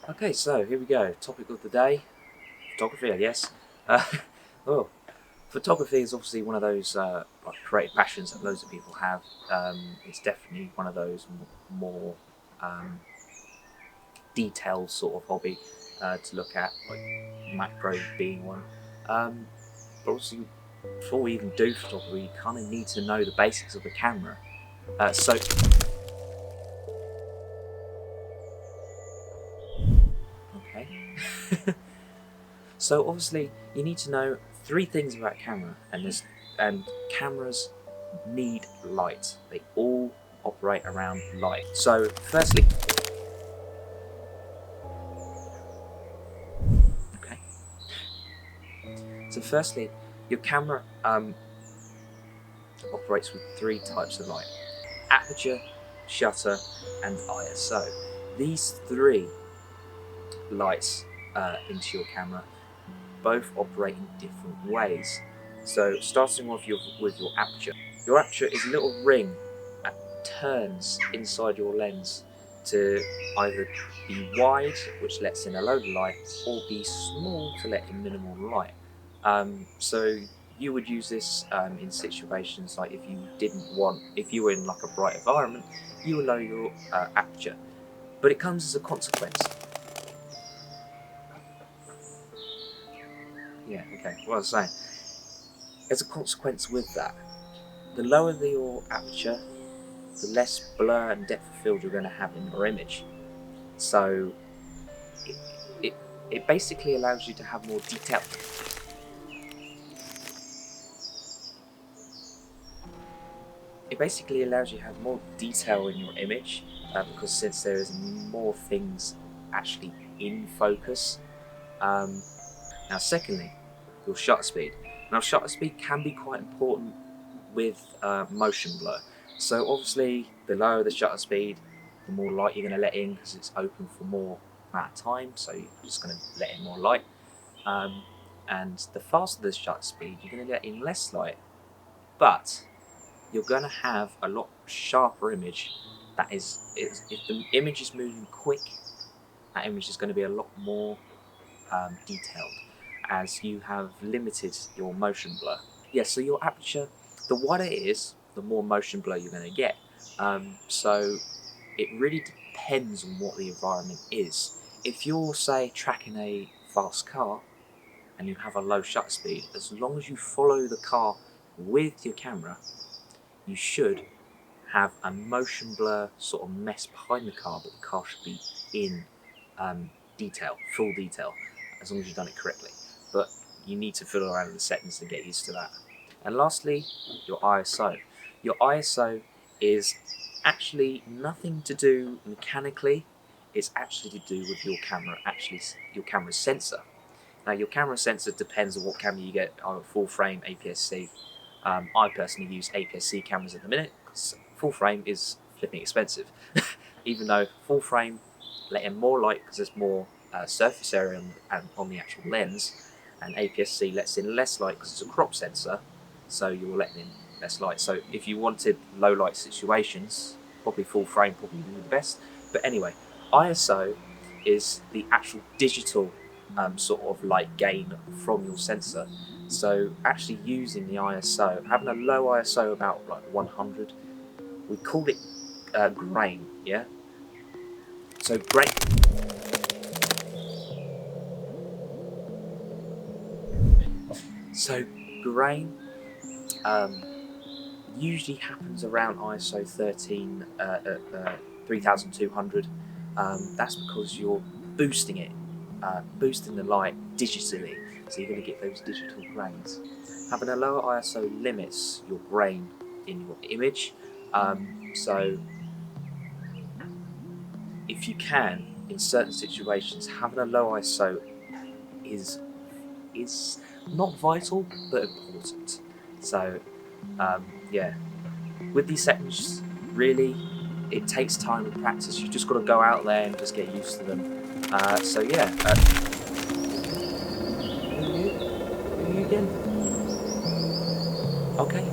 Okay, so here we go. Topic of the day, photography, I guess. Uh, well, photography is obviously one of those like creative passions that loads of people have. It's definitely one of those more um, detailed sort of hobby to look at, like macro being one. But obviously, before we even do photography, you kind of need to know the basics of the camera. So okay. So obviously you need to know three things about camera, and cameras need light. They all operate around light. So okay. So firstly, your camera operates with three types of light: aperture, shutter, and ISO. These three lights into your camera both operate in different ways. So starting off with your aperture. Your aperture is a little ring that turns inside your lens to either be wide, which lets in a load of light, or be small to let in minimal light. So you would use this in situations like if you were in like a bright environment, you would lower your aperture. But it comes as a consequence. Yeah, okay, what I was saying. As a consequence with that, the lower your aperture, the less blur and depth of field you're going to have in your image. So it, it, it basically allows you to have more detail. It basically allows you to have more detail in your image because since there is more things actually in focus. Now secondly, your shutter speed. Now shutter speed can be quite important with motion blur. So obviously the lower the shutter speed, the more light you're going to let in because it's open for more amount of time, so you're just going to let in more light. And the faster the shutter speed, you're going to let in less light, but you're going to have a lot sharper image. That is, if the image is moving quick, that image is going to be a lot more detailed, as you have limited your motion blur. Yeah, so your aperture, the wider it is, the more motion blur you're going to get. So it really depends on what the environment is. If you're, say, tracking a fast car and you have a low shutter speed, as long as you follow the car with your camera, you should have a motion blur sort of mess behind the car, but the car should be in detail, full detail, as long as you've done it correctly. But you need to fiddle around with the settings to get used to that. And lastly, your ISO. Your ISO is actually nothing to do mechanically, it's actually to do with your camera, your camera's sensor. Now your camera sensor depends on what camera you get, either full frame, APS-C. I personally use APS-C cameras at the minute because full frame is flipping expensive. Even though full frame let in more light because there's more surface area on the actual lens, and APS-C lets in less light because it's a crop sensor, so you're letting in less light. So if you wanted low light situations, probably full frame probably be the best. But anyway, ISO is the actual digital sort of light gain from your sensor. So actually using the ISO, having a low ISO about like 100, we call it grain, yeah? So grain. So grain usually happens around ISO 3200. That's because you're boosting it, boosting the light digitally, so you're going to get those digital grains. Having a lower ISO limits your grain in your image. So if you can, in certain situations, having a low ISO is not vital but important. So yeah, with these settings, really, it takes time and practice. You just got to go out there and just get used to them. So yeah, who are you again? Okay.